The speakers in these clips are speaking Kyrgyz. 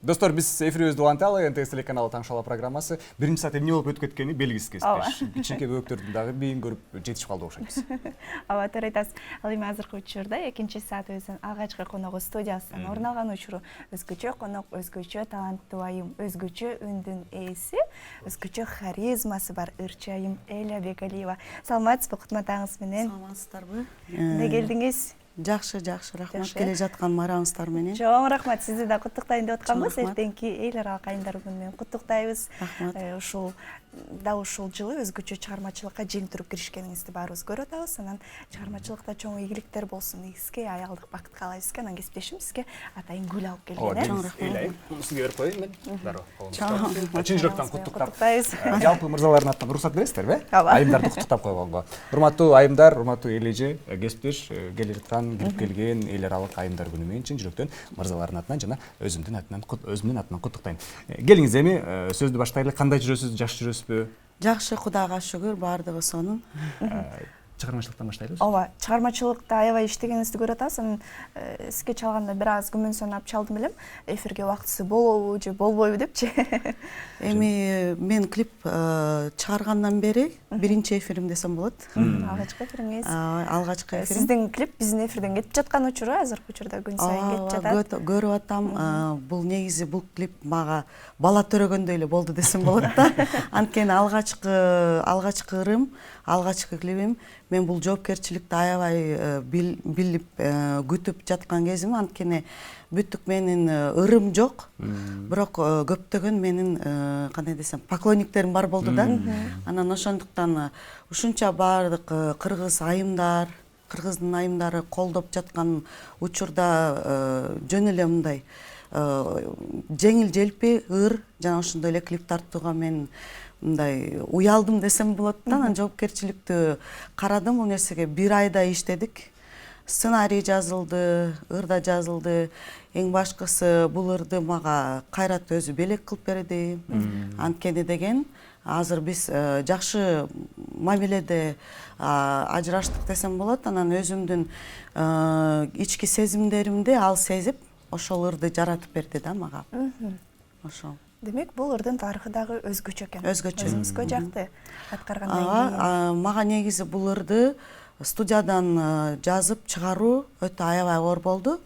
Достор, биз эфирибизди уланталы, НТС телеканалы Таңшала программасы. Биринчи саат эмне болуп өтүп кеткени белгисиз кеспеш. Кичинекей бөбөктөрдүн дагы бийин көрүп жетишип калды окшойбуз. Ооба, туура айтасыз. Ал эми азыркы учурда экинчи саатыбыздын алгачкы коногу студиясынан орун алган учуру өзгөчө конок, өзгөчө таланттуу айым, өзгөчө үндүн ээси, өзгөчө харизмасы бар ырчы айым Эля Бегалиева. Саламатсызбы, кутматаңыз менен? Саламатсыздарбы? Эмне келдиңиз? Жакшы, рахмат. Келе жаткан мараныңыздар менен. Чоң рахмат, сизди да куттуктайын деп атканбыз. Чоң рахмат. Эртеңки эл аралык айымдар күнү менен куттуктайбыз. Рахмат. Ушул жылы өзгөчө чыгармачылыкка жеңтүрүп киришкениңизди баарыбыз көрүп атабыз. Анан чыгармачылыкта чоң ийгиликтер болсун, ийгизге аялдык бакыт каалайбызга. Анан кесиптешим сизге атайын гүл алып келген. Чоң рахмат. Эйлай, муну сизге берип коеюн мен. Дароо. Чоң. Чын жүрөктөн куттуктап. Куттуктайбыз. Жалпы мырзалардын атынан уруксат бересиздерби? Ооба. Айымдарды куттуктап койгонго. Урматтуу айымдар, урматтуу эл эже, кесиптеш, келе жаткан, кирип келген эл аралык айымдар күнү менен чын жүрөктөн мырзалардын атынан жана өзүмдүн атынан куттуктайм. Келиңиз эми сөздү баштайлы. Кандай жүрөсүз, жакшы жүрөсүзбү? Жакшы, Кудайга шүгүр, баардыгы сонун. Чыгармачылыктан баштайлыбыз. Ооба, чыгармачылыкта аябай иштегениңизди көрүп атабыз. Анан сизге чалганда бир аз күмөн санап чалдым элем. Эфирге убактысы болобу же болбойбу депчи. Эми мен клип чыгаргандан бери биринчи эфирим десем болот. Алгачкы эфириңиз. Алгачкы эфирим. Сиздин клип биздин эфирден кетип жаткан учуру азыркы учурда күн сайын кетип жатат. Көрүп атам. Бул негизи бул клип мага бала төрөгөндөй эле болду десем болот да. Анткени алгачкы ырым, алгачкы клипим. Мен бул жоопкерчиликти аябай билип күтүп жаткан кезим. Анткени бүттүк менин ырым жок. Бирок көптөгөн менин кандай десем, поклонниктерим бар болду да. Анан ошондуктан ушунча баардык кыргыз айымдар, кыргыздын айымдары колдоп жаткан учурда жөн эле мындай жеңил желпи ыр жана ошондой эле клип тартууга мен мындай уялдым десем болот да. Анан жоопкерчиликтүү карадым, бул нерсеге бир айда иштедик. Сценарий жазылды, ыр да жазылды. Эң башкысы бул ырды мага Кайрат өзү белек кылып берди. Анткени деген азыр биз жакшы мамиледе ажыраштык десем болот. Анан өзүмдүн ички сезимдеримди ал сезип, ошол ырды жаратып берди да мага. Ошол. Демек, бул ырдын тарыхы дагы өзгөчө экен. Өзгөчө. Өзүңүзгө жакты аткаргандан кийин. Мага негизи бул ырды студиядан жазып чыгаруу өтө аябай оор болду.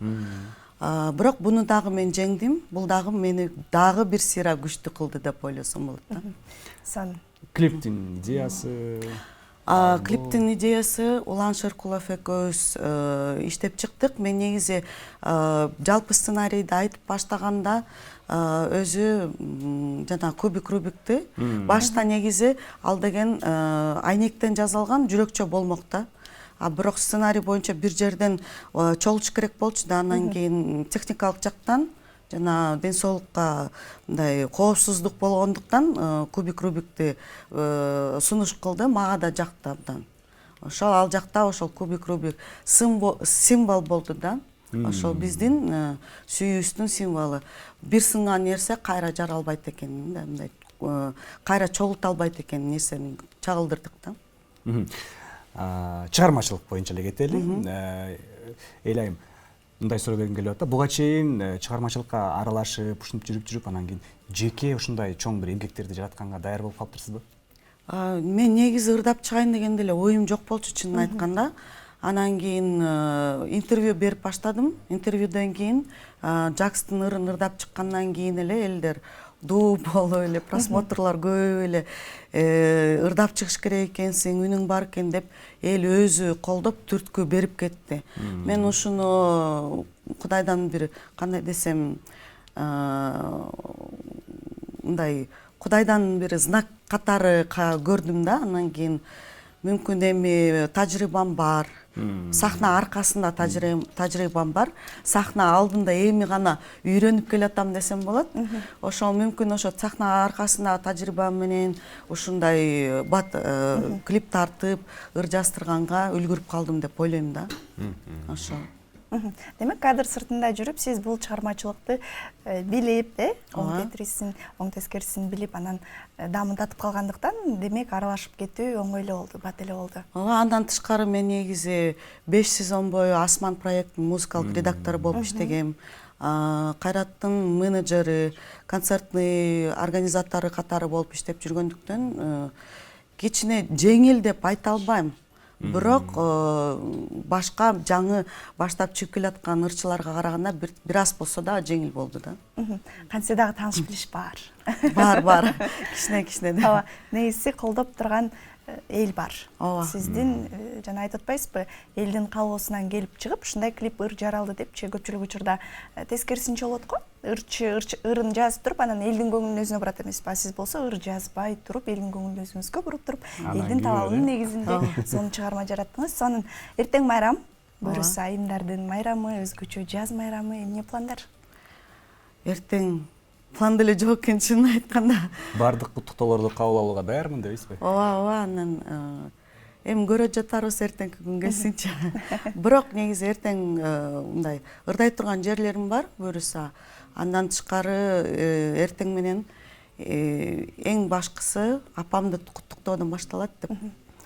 Бирок буну дагы мен жеңдим. Бул дагы мени дагы бир сыйра күчтүү кылды деп ойлосом болот да. Сон. Клиптин идеясы. Клиптин идеясы Улан Шеркулов экөөбүз иштеп чыктык. Мен негизи жалпы сценарийди айтып баштаганда өзү жана Кубик Рубикти башта негизи ал деген айнектен жасалган жүрөкчө болмок да. Бирок сценарий боюнча бир жерден чогулуш керек болчу да. Андан кийин техникалык жактан жана ден соолукка мындай коопсуздук болгондуктан Кубик Рубикти сунуш кылды. Мага да жакты абдан. Ошол ал жакта ошол Кубик Рубик символ болду да. Ошол биздин сүйүүбүздүн символу. Бир сынган нерсе кайра жаралбайт экен, мындай кайра чогулта албайт экен нерсени чагылдырдык да. Чыгармачылык боюнча эле кетели. Эйл айым, мындай суроо бергим келип атат. Буга чейин чыгармачылыкка аралашып, ушинтип жүрүп анан кийин жеке ушундай чоң бир эмгектерди жаратканга даяр болуп калыптырсызбы? Мен негизи ырдап чыгайын дегенде эле оюм жок болчу, чынын айтканда. Анан кийин интервью берип баштадым. Интервьюдөн кийин Жакстын ырын ырдап чыккандан кийин эле элдер дуу болуп эле, просмотрлор көбөйүп эле ырдап чыгыш керек экенсиң, үнүң бар экен деп эл өзү колдоп түрткү берип кетти. Мен ушуну Кудайдан бир кандай десем, мындай Кудайдан бир знак катары көрдүм да. Анан кийин мүмкүн эми тажрыйбам бар. Сахна аркасында тажрыйбам бар. Сахна алдында эми гана үйрөнүп келатам десем болот. Ошол мүмкүн ошо сахна аркасында тажрыйбам менен ушундай клип тартып, ыр жаздырганга үлгүрүп калдым деп ойлойм да. Ошол. Демек, кадр сыртында жүрүп, сиз бул чыгармачылыкты билип, оң тетрисин, оң тескерисин билип, анан дамытып калгандыктан, демек, аралашып кетүү оңой эле болду, бат эле болду. Андан тышкары мен негизи 5 сезон бою Асман проекттин музыкалык редактору болуп иштегем. Кайраттын менеджери, концертный организатору катары болуп иштеп жүргөндүктөн кичине жеңил деп айта албайм. Бирок башка жаңы баштап чыгып келаткан ырчыларга караганда бир аз болсо да жеңил болду да. Кантсе дагы тааныш билиш бар. Бар. Кичине да. Ооба, негизи колдоп турган эл бар. Ооба. Сиздин жана айтып атпайсызбы, элдин калоосунан келип чыгып, ушундай клип ыр жаралды депчи көпчүлүк учурда тескерисинче болот го. Ырын жазып туруп, анан элдин көңүлүн өзүнө бурат эмеспи. Сиз болсо ыр жазбай туруп, элдин көңүлүн өзүңүзгө буруп туруп, элдин талабынын негизинде сонун чыгарма жараттыңыз. Сонун эртең майрам, Бөрүсү айымдардын майрамы, өзгөчө жаз майрамы, эмне пландар? Эртең план деле жок экен, чынын айтканда. Бардык куттуктоолорду кабыл алууга даярмын дейсизби? Ооба, анан эми көрө жатарбыз эртеңки күн келсинчи. Бирок негизи эртең мындай ырдай турган жерлерим бар, Бөрүсү. Андан тышкары эртең менен эң башкысы апамды куттуктоодон башталат деп.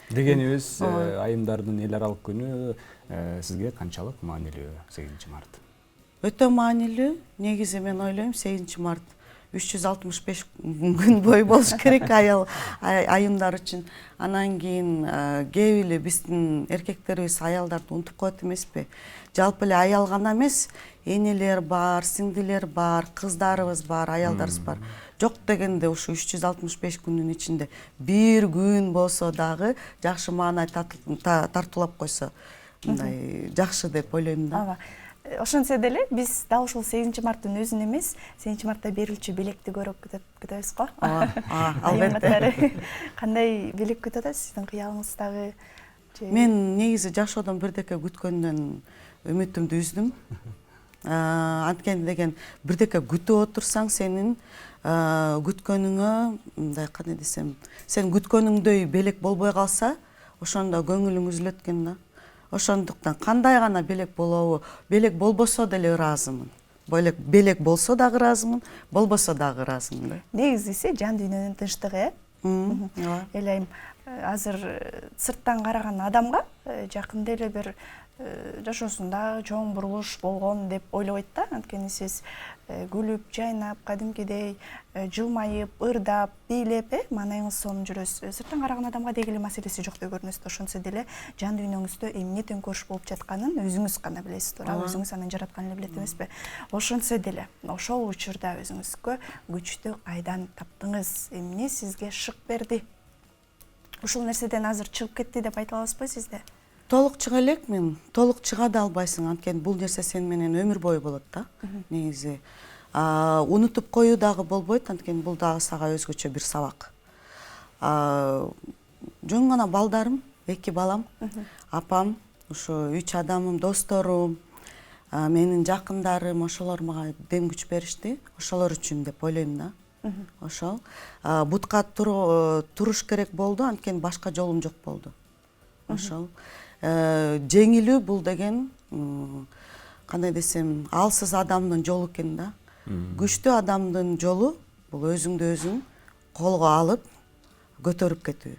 Дегенибиз, айымдардын эл аралык күнү сизге канчалык маанилүү 8 март? Өтө маанилүү. Негизи мен ойлойм 8 март 365 күн бою болуш керек айымдар үчүн. Анан кийин кээ эле биздин эркектерибиз аялдарды унутуп коет эмеспи? Жалпы эле аял гана эмес, энелер бар, сиңдилер бар, кыздарыбыз бар, аялдарыбыз бар. Жок дегенде ушу 365 күнүн ичинде бир күн болсо дагы жакшы маанай тартуулап койсо, мындай жакшы деп ойлойм да. Ооба. Ошентсе деле биз дал ушул 8 марттын өзүн эмес, 8 мартта берилчү белекти көрүп күтөбүз го. Албетте. Кандай белек күтүп атасыз сиздин кыялыңыздагы? Мен негизи жашоодон бирдеке күткөндөн үмүтүмдү үздүм. Анткени деген бирдеке күтүп отурсаң, сенин күткөнүңө, мындай кандай десем, сен күткөнүңдөй белек болбой калса, ошондо көңүлүң үзүлөт экен да. Ошондуктан кандай гана белек болобу, белек болбосо деле ыраазымын. Белек болсо дагы ыраазымын, болбосо дагы ыраазымын да. Негизиси жан дүйнөнүн тынчтыгы, Элейм азыр сырттан караган адамга жакында эле бир жашоосунда чоң бурулуш болгон деп ойлобойт да. Анткени сиз күлүп, жайнап, кадимкидей жылмайып, ырдап, бийлеп, маанайыңыз сонун жүрөсүз. Сырттан караган адамга деги эле маселеси жок деп көрүнөсүз. Ошонсо деле жан дүйнөңүздө эмне төңкөрүш болуп жатканын өзүңүз гана билесиз, туура? Өзүңүз анан жараткан эле билет эмеспи? Ошонсо деле ошол учурда өзүңүзгө күчтү кайдан таптыңыз? Эмне сизге шык берди? Ушул нерседен азыр чыгып кетти деп айта аласызбы сизде? Толук чыга элекмин, толук чыга да албайсың, анткени бул нерсе сен менен өмүр бою болот да. Негизи унутуп коюу дагы болбойт, анткени бул дагы сага өзгөчө бир сабак. Жөн гана балдарым, 2 балам, апам, ушу 3 адамым, досторум, менин жакындарым, ошолор мага дем күч беришти. Ошолор үчүн деп ойлойм да. Ошол бутка туруш керек болду, анткени башка жолум жок болду. Ошол жеңилүү бул деген кандай десем, алсыз адамдын жолу экен да. Күчтүү адамдын жолу бул өзүңдү өзүң колго алып көтөрүп кетүү.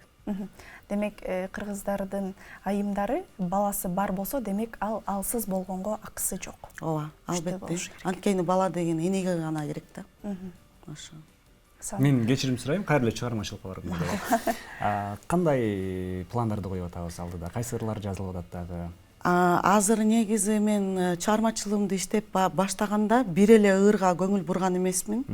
Демек, кыргыздардын айымдары баласы бар болсо, демек ал алсыз болгонго акысы жок. Ооба, албетте. Анткени бала деген энеге гана керек да. Ошо. Мен кечирим сурайм, кайрылуу чыгармачылыкка барып. Кандай пландарды коюп атабыз алдыда? Кайсы ырлар жазылып атат дагы? Азыр негизи мен чыгармачылыгымды иштеп баштаганда бир эле ырга көңүл бурган эмесмин.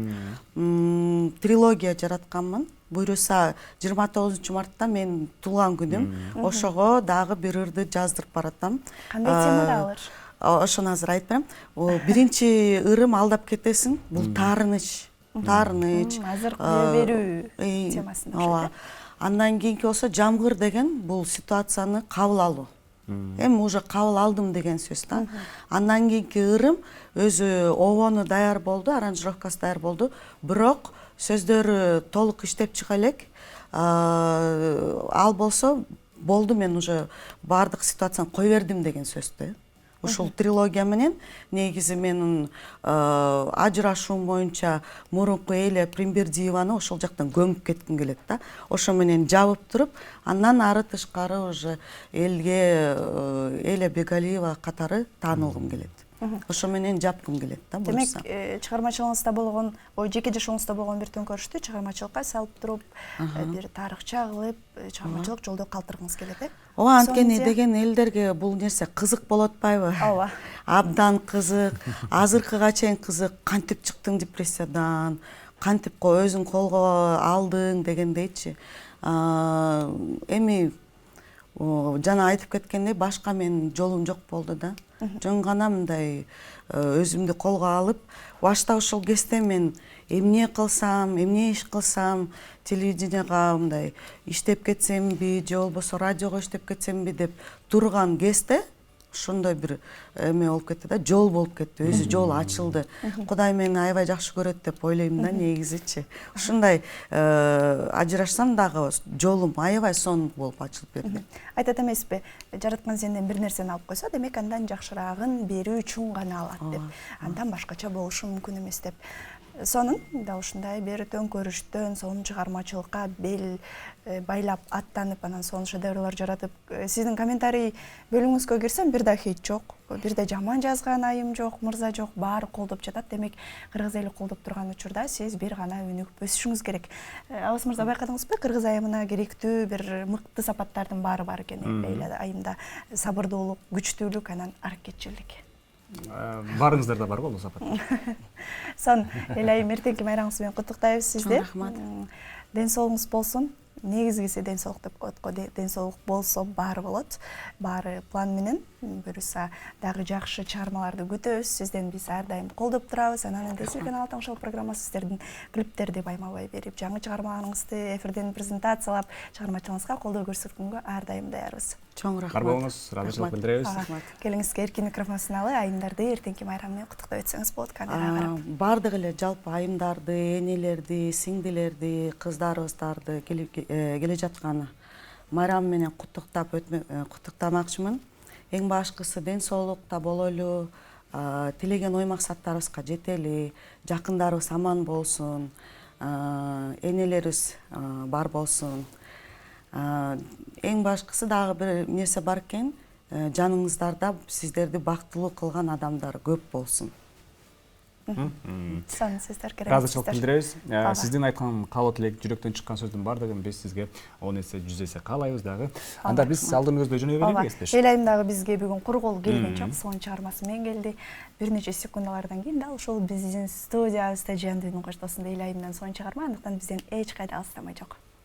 Трилогия жаратканмын. Буюрса 29 мартта мен туулган күнүм. Ошого дагы бир ырды жаздырып баратам. Кандай темада алыр? Ошону азыр айтып берем. Биринчи ырым алдап кетесиң. Бул таарыныч. Азыр кое берүү темасында. Ооба. Андан кийинки болсо жамгыр деген бул ситуацияны кабыл алуу. Эми уже кабыл алдым деген сөз да. Андан кийинки ырым өзү обону даяр болду, аранжировкасы даяр болду. Бирок сөздөрү толук иштеп чыга элек. Ал болсо болду, мен уже баардык ситуацияны кой бердим деген сөз да. Ушул трилогия менен негизи менин ажырашуум боюнча мурунку Эля Примбердиеваны ошол жактан көмүп кетким келет да. Ошо менен жабып туруп, андан ары тышкары уже элге Эля Бегалиева катары таанылгым келет. Ошо менен жапкым келет да демек буюрса. чыгармачылыгыңызда болгон жеке жашооңузда болгон бир төңкөрүштү чыгармачылыкка салып туруп бир тарыхча кылып чыгармачылык жолдо калтыргыңыз келет ооба, анткени деген элдерге бул нерсе кызык болуп атпайбы? Ооба. Абдан кызык, азыркыга чейин кызык. Кантип чыктың депрессиядан, кантип өзүң колго алдың дегендейчи. Эми жана айтып кеткендей, башка менин жолум жок болду да. Жөн гана мындай өзүмдү колго алып, башта ошол кезде мен эмне кылсам, эмне иш кылсам, телевиденияга мындай иштеп кетсемби, же болбосо радиого иштеп кетсемби деп турган кезде ошондой бир эме болуп кетти да, жол болуп кетти, өзү жол ачылды. Кудай мени аябай жакшы көрөт деп ойлойм да негизичи. Ушундай ажырашсам дагы жолум аябай сонун болуп ачылып берди. Айтат эмеспи, жараткан сенден бир нерсени алып койсо, демек андан жакшыраагын берүү үчүн гана алат деп. Андан башкача болушу мүмкүн эмес деп. Сонун да ушундай бир төңкөрүштөн сонун чыгармачылыкка бел байлап аттанып, анан сонун шедеврлар жаратып, сиздин комментарий бөлүңүзгө кирсем, бир да хит жок, бир да жаман жазган айым жок, мырза жок, баары колдоп жатат. Демек, кыргыз эли колдоп турган учурда сиз бир гана өнүгүп өсүшүңүз керек. Абыс мырза, байкадыңызбы, кыргыз айымына керектүү бир мыкты сапаттардын баары бар экен. Эли айымда сабырдуулук, күчтүүлүк, анан аракетчилдик. Барыңыздар да бар го бул сапаттар. Сон, Эли айым, эртеңки майрамыңыз менен куттуктайбыз сизди. Рахмат. Ден соолугуңуз болсун. Негизгиси ден соолук деп коет го. Ден соолук болсо баары болот. Баары план менен. Буюрса дагы жакшы чыгармаларды күтөбүз. Сизден биз ар дайым колдоп турабыз. Анан Десил каналы тамашалоо программасы сиздердин клиптерди байма-бай берип, жаңы чыгармаларыңызды эфирден презентациялап, чыгармачылыгыңызга колдоо көрсөткөнгө ар дайым даярбыз. Чоң рахмат. Бар болуңуз, ыраазычылык билдиребиз. Келиңизге эркин микрофон сыналып, айымдарды эртеңки майрам менен куттуктап өтсөңүз болот камерага карап. Бардык эле жалпы айымдарды, энелерди, сиңдилерди, кыздарыбыздарды келе жаткан майрам менен куттуктамакчымын. Эң башкысы ден соолукта бололу, тилеген ой максаттарыбызга жетели, жакындарыбыз аман болсун, энелерибиз бар болсун. Эң башкысы дагы бир нерсе бар экен, жаныңыздарда сиздерди бактылуу кылган адамдар көп болсун. Сон сиздер керек. Ыраазычылык билдиребиз. Сиздин айткан каалоо тилек, жүрөктөн чыккан сөздүн баардыгын биз сизге 10 эсе 100 эсе каалайбыз дагы. Анда биз алдыңызда жөнөй берели кесиптеш. Эли айым дагы бизге бүгүн кур кол келген жок, сонун чыгармасы менен келди. Бир нече секундалардан кийин дал ушул биздин студиябызда жандуу үнүн коштосунда Эли айымдан сонун чыгарма, андыктан бизден эч кайда алыстамай жок.